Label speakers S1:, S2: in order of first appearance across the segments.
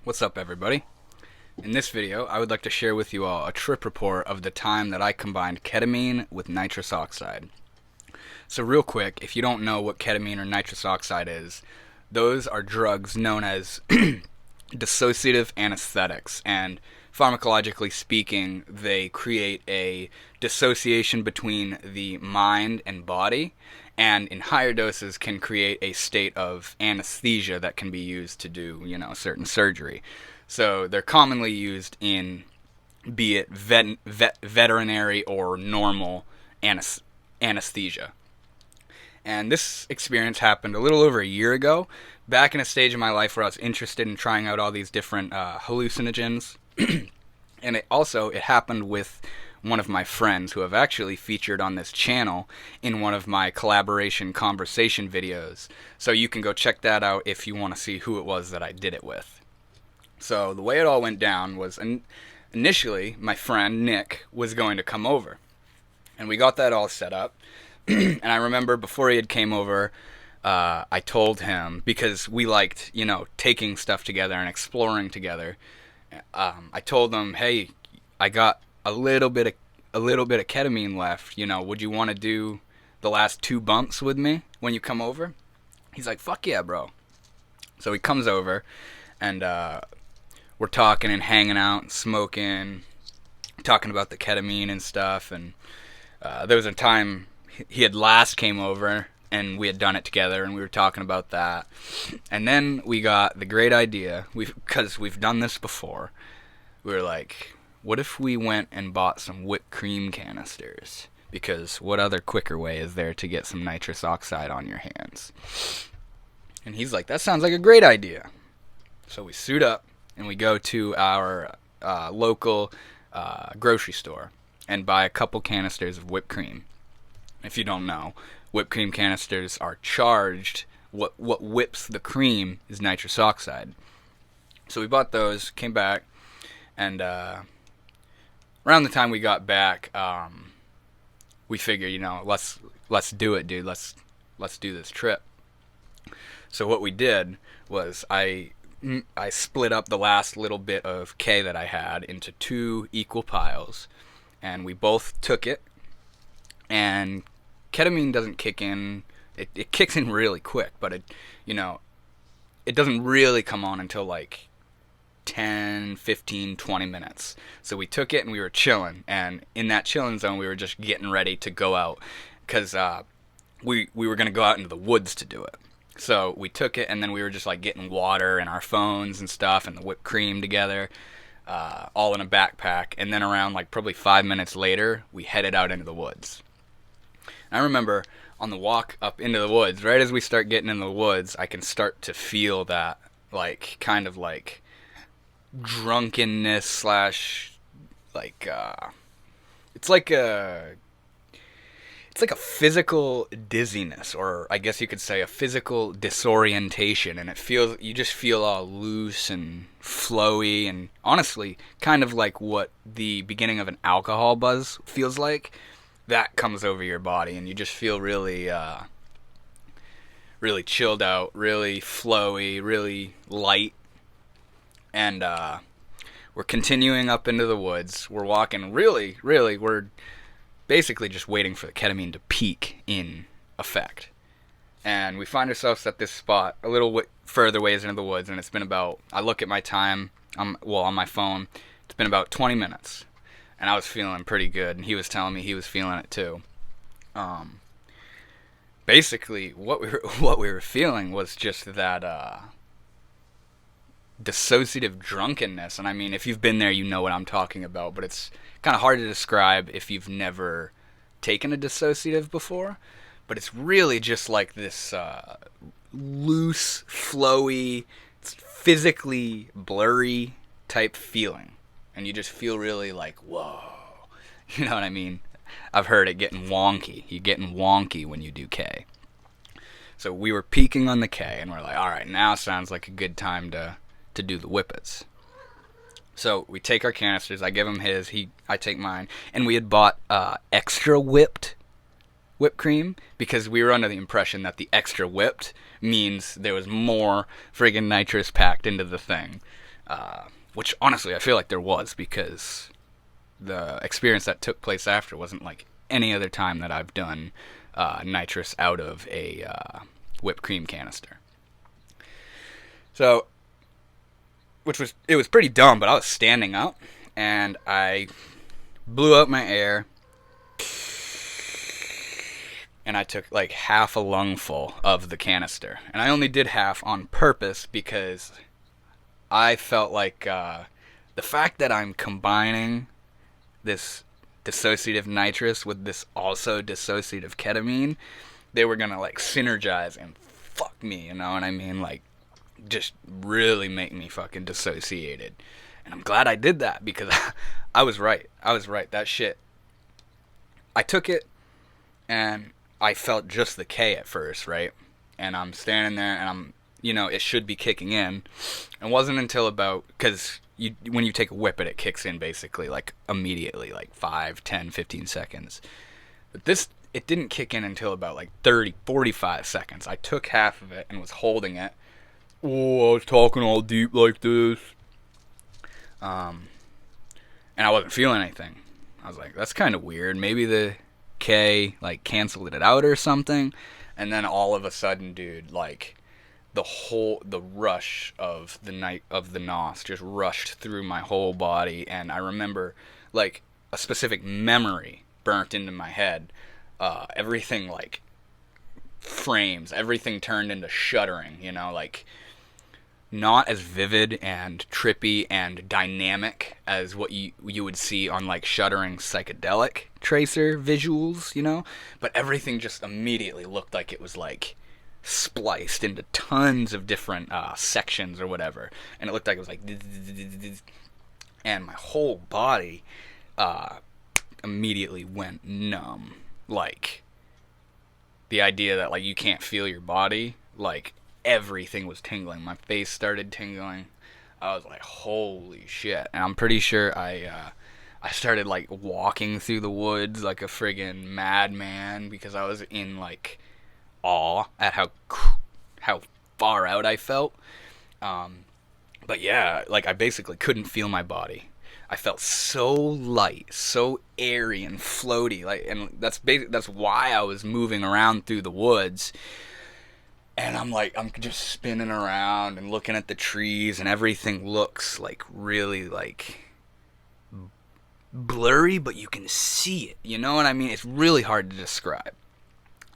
S1: What's up, everybody? In this video, I would like to share with you all a trip report of the time that I combined ketamine with nitrous oxide. So real quick, if you don't know what ketamine or nitrous oxide is, those are drugs known as dissociative anesthetics, and pharmacologically speaking, they create a dissociation between the mind and body, and in higher doses can create a state of anesthesia that can be used to do, certain surgery. So they're commonly used in, be it veterinary or normal anesthesia. And this experience happened a little over a year ago, back in a stage of my life where I was interested in trying out all these different hallucinogens. And it happened with one of my friends who have actually featured on this channel in one of my collaboration conversation videos. So you can go check that out if you want to see who it was that I did it with. So the way it all went down was initially my friend Nick was going to come over. And we got that all set up. And I remember before he had came over, I told him, because we liked, taking stuff together and exploring together. I told him, hey, I got a little bit of ketamine left. Would you want to do the last 2 bumps with me when you come over? He's like, fuck yeah, bro. So he comes over, and we're talking and hanging out and smoking, talking about the ketamine and stuff. And there was a time he had last came over, and we had done it together, and we were talking about that. And then we got the great idea, because we've done this before. We were like, what if we went and bought some whipped cream canisters? Because what other quicker way is there to get some nitrous oxide on your hands? And he's like, that sounds like a great idea. So we suit up, and we go to our local grocery store and buy a couple canisters of whipped cream. If you don't know, whipped cream canisters are charged. What whips the cream is nitrous oxide. So we bought those, came back, and around the time we got back, we figured, let's do it, dude. Let's do this trip. So what we did was I split up the last little bit of K that I had into 2 equal piles, and we both took it. And ketamine doesn't kick in. It kicks in really quick, but it doesn't really come on until like 10, 15, 20 minutes. So we took it and we were chilling. And in that chilling zone, we were just getting ready to go out. Because we were going to go out into the woods to do it. So we took it, and then we were just like getting water and our phones and stuff and the whipped cream together. All in a backpack. And then around like probably 5 minutes later, we headed out into the woods. I remember on the walk up into the woods, right as we start getting in the woods, I can start to feel that, like, kind of like drunkenness slash, like, it's like a physical dizziness, or I guess you could say a physical disorientation, and you just feel all loose and flowy, and honestly, kind of like what the beginning of an alcohol buzz feels like. That comes over your body, and you just feel really, really chilled out, really flowy, really light. And we're continuing up into the woods. We're walking we're basically just waiting for the ketamine to peak in effect. And we find ourselves at this spot a little further ways into the woods, and it's been about, I look at my time, on my phone, it's been about 20 minutes. And I was feeling pretty good, and he was telling me he was feeling it too. Basically, what we were feeling was just that dissociative drunkenness. And I mean, if you've been there, you know what I'm talking about. But it's kind of hard to describe if you've never taken a dissociative before. But it's really just like this loose, flowy, physically blurry type feeling. And you just feel really like, whoa. You know what I mean? I've heard it getting wonky. You're getting wonky when you do K. So we were peaking on the K, and we're like, all right, now sounds like a good time to do the whippets. So we take our canisters. I give him his. I take mine. And we had bought extra whipped cream, because we were under the impression that the extra whipped means there was more friggin' nitrous packed into the thing. which honestly I feel like there was, because the experience that took place after wasn't like any other time that I've done nitrous out of a whipped cream canister. So, it was pretty dumb, but I was standing up and I blew out my air and I took like half a lungful of the canister. And I only did half on purpose because I felt like the fact that I'm combining this dissociative nitrous with this also dissociative ketamine, they were gonna like synergize and fuck me, you know what I mean? Like, just really make me fucking dissociated. And I'm glad I did that, because I was right. That shit. I took it and I felt just the K at first, right? And I'm standing there and I'm, it should be kicking in. It wasn't until about, because when you take a whip it kicks in basically like immediately, like 5, 10, 15 seconds. But it didn't kick in until about like 30, 45 seconds. I took half of it and was holding it. Oh, I was talking all deep like this. And I wasn't feeling anything. I was like, that's kind of weird. Maybe the K like canceled it out or something. And then all of a sudden, dude, like the rush of the NOS just rushed through my whole body. And I remember like a specific memory burnt into my head. Everything like frames, everything turned into shuddering, like not as vivid and trippy and dynamic as what you would see on like shuddering psychedelic tracer visuals, but everything just immediately looked like it was like spliced into tons of different sections or whatever, and it looked like it was like, and my whole body immediately went numb. Like, the idea that like you can't feel your body, like everything was tingling. My face started tingling. I was like, holy shit. And I'm pretty sure I started like walking through the woods like a friggin' madman, because I was in like awe at how far out I felt. But yeah, like I basically couldn't feel my body. I felt so light, so airy and floaty, like, and that's why I was moving around through the woods. And I'm just spinning around and looking at the trees, and everything looks like really like blurry, but you can see it. You know what I mean? It's really hard to describe.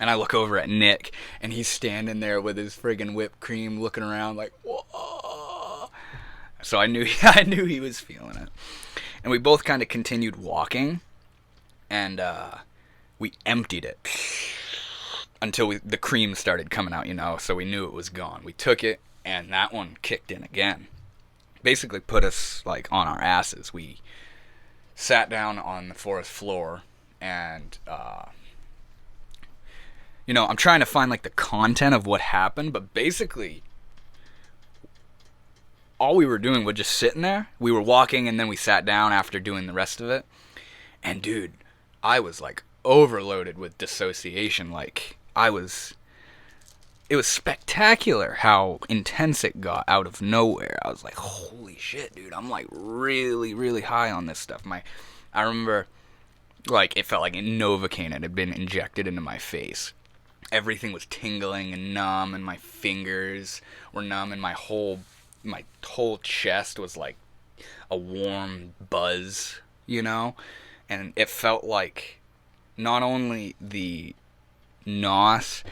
S1: And I look over at Nick, and he's standing there with his friggin' whipped cream, looking around like, whoa. So I knew he was feeling it. And we both kind of continued walking, and we emptied it until the cream started coming out, so we knew it was gone. We took it, and that one kicked in again. Basically put us like on our asses. We sat down on the forest floor, and I'm trying to find like the content of what happened, but basically all we were doing was just sitting there. We were walking, and then we sat down after doing the rest of it. And dude, I was like overloaded with dissociation. Like, it was spectacular how intense it got out of nowhere. I was like, holy shit, dude, I'm like really, really high on this stuff. I remember, like, it felt like Novocaine had been injected into my face. Everything was tingling and numb, and my fingers were numb, and my whole chest was like a warm buzz, and it felt like not only the NOS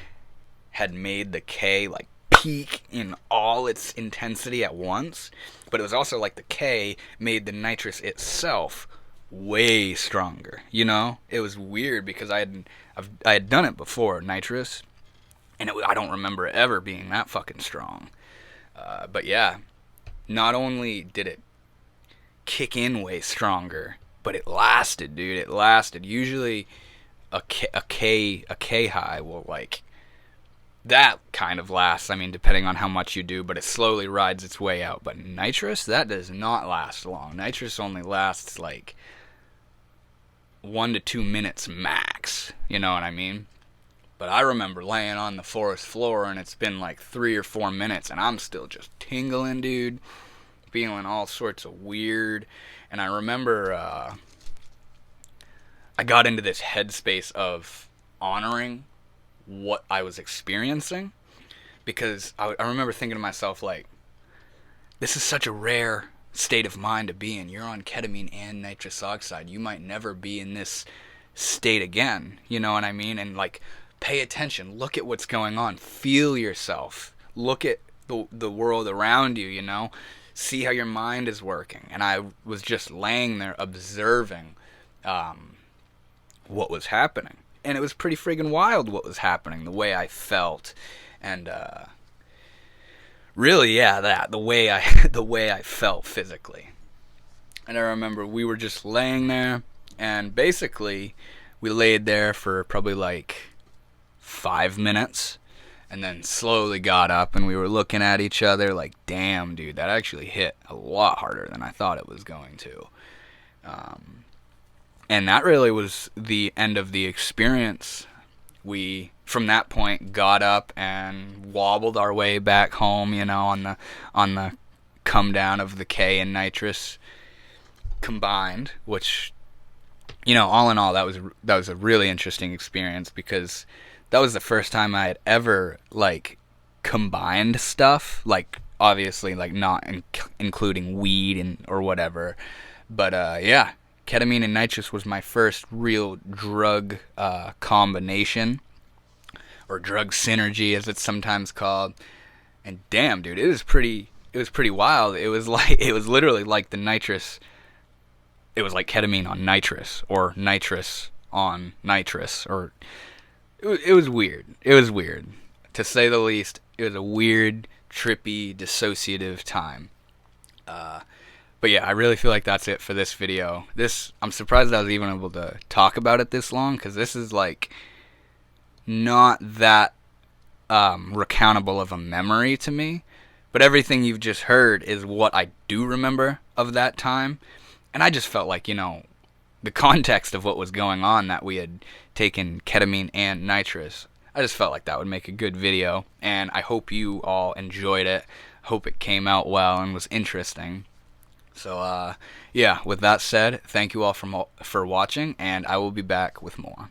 S1: had made the K like peak in all its intensity at once, but it was also like the K made the nitrous itself way stronger. It was weird, because I had done it before, nitrous, and I don't remember it ever being that fucking strong. But yeah, not only did it kick in way stronger, but it lasted, dude. It lasted. Usually a K high will like, that kind of lasts, I mean, depending on how much you do, but it slowly rides its way out. But nitrous, that does not last long. Nitrous only lasts like 1 to 2 minutes max, you know what I mean? But I remember laying on the forest floor, and it's been like 3 or 4 minutes, and I'm still just tingling, dude. feeling all sorts of weird. And I remember I got into this headspace of honoring what I was experiencing, because I remember thinking to myself, like, this is such a rare state of mind to be in. You're on ketamine and nitrous oxide. You might never be in this state again. You know what I mean? And, like, pay attention. Look at what's going on. Feel yourself. Look at the world around you, you know? See how your mind is working. And I was just laying there observing what was happening. And it was pretty friggin' wild what was happening, the way I felt. And really, yeah, the way I felt physically. And I remember we were just laying there, and basically we laid there for probably like 5 minutes, and then slowly got up, and we were looking at each other like, damn, dude, that actually hit a lot harder than I thought it was going to. And that really was the end of the experience. We, from that point, got up and wobbled our way back home, you know, on the come down of the K and nitrous combined, which, you know, all in all, that was a really interesting experience, because that was the first time I had ever, like, combined stuff, like, obviously, like, not including weed and or whatever, but yeah, ketamine and nitrous was my first real drug combination, or drug synergy as it's sometimes called. And damn, dude, it was pretty wild. It was literally like the nitrous. It was like ketamine on nitrous, or nitrous on nitrous, or it was weird. It was weird, to say the least. It was a weird, trippy, dissociative time. But yeah, I really feel like that's it for this video. I'm surprised I was even able to talk about it this long, because this is like not that recountable of a memory to me. But everything you've just heard is what I do remember of that time. And I just felt like, you know, the context of what was going on, that we had taken ketamine and nitrous, I just felt like that would make a good video. And I hope you all enjoyed it. Hope it came out well and was interesting. So, yeah, with that said, thank you all for watching, and I will be back with more.